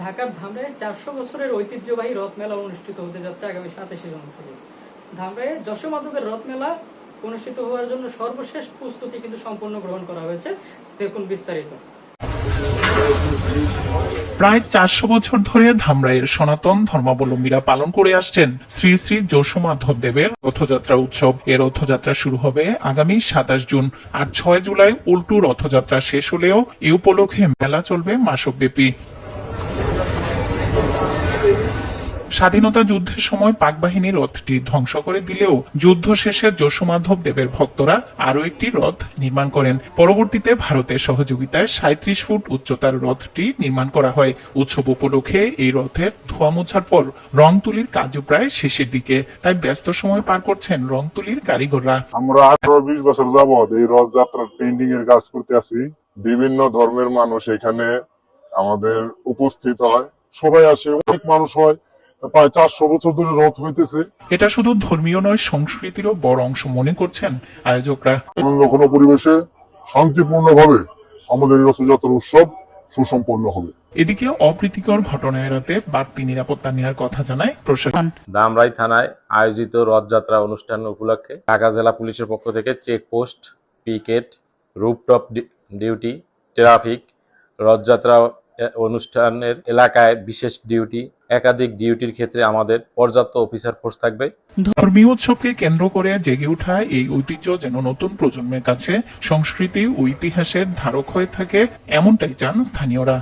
ঢাকার ধামরাইয়ে 400 বছরের ঐতিহ্যবাহী রথমেলা অনুষ্ঠিত হতে যাচ্ছে আগামী 27 জানুয়ারি। ধামরাইয়ে যশোমাধবের রথমেলা অনুষ্ঠিত হওয়ার জন্য সর্বশেষ প্রস্তুতি কিন্তু সম্পূর্ণ গ্রহণ করা হয়েছে। দেখুন বিস্তারিত। প্রায় 400 বছর ধরে ধামরাইয়ের সনাতন ধর্মাবলম্বীরা পালন করে আসছেন শ্রী শ্রী যশোমাধব দেবের রথযাত্রা উৎসব। এর রথযাত্রা শুরু হবে আগামী 27 জুন আর 6 জুলাই উল্টো রথযাত্রা শেষ হলেও এ উপলক্ষে মেলা চলবে মাসব্যাপী। স্বাধীনতা যুদ্ধের সময় পাক বাহিনী রথটি ধ্বংস করে দিলেও যুদ্ধ শেষে যশোমাধব দেবের ভক্তরা আরও একটি রথ নির্মাণ করেন। পরবর্তীতে ভারতের সহযোগিতায় 37 ফুট উচ্চতার রথটি নির্মাণ করা হয়। উৎসব উপলক্ষে এই রথের ধোয়া মোছার পর রং তুলির কাজও প্রায় শেষের দিকে, তাই ব্যস্ত সময় পার করছেন রং তুলির কারিগররা। আমরা 18-20 বছর যাবৎ এই রথযাত্রার পেন্টিং এর কাজ করতে আছি। বিভিন্ন ধর্মের মানুষ এখানে আমাদের উপস্থিত হয়, সবাই আসে, অনেক মানুষ হয়। প্রায় 400 বছর ধরে রথ হইতেছে। এটা শুধু ধর্মীয় নয়, সংস্কৃতিরও বড় অংশ মনে করছেন আয়োজকরা। আনন্দঘন পরিবেশে শান্তিপূর্ণভাবে আমাদের রথযাত্রা উৎসব সুসম্পন্ন হবে। এদিকে অপ্রীতিকর ঘটনা এড়াতে বাড়তি নিরাপত্তা নেওয়ার কথা জানায় প্রশাসন। ধামরাই থানায় আয়োজিত রথযাত্রা অনুষ্ঠান উপলক্ষে ঢাকা জেলা পুলিশের পক্ষ থেকে checkpost, picket, rooftop duty, traffic, Rathyatra অনুষ্ঠানের এলাকায় বিশেষ ডিউটি, একাধিক ডিউটির ক্ষেত্রে আমাদের পর্যাপ্ত অফিসার ফোর্স থাকবে। ধর্মীয় উৎসবকে কেন্দ্র করে জেগে ওঠা এই ঐতিহ্য যেন নতুন প্রজন্মের কাছে সংস্কৃতি ও ইতিহাসের ধারক হয়ে থাকে, এমনটাই চান স্থানীয়রা।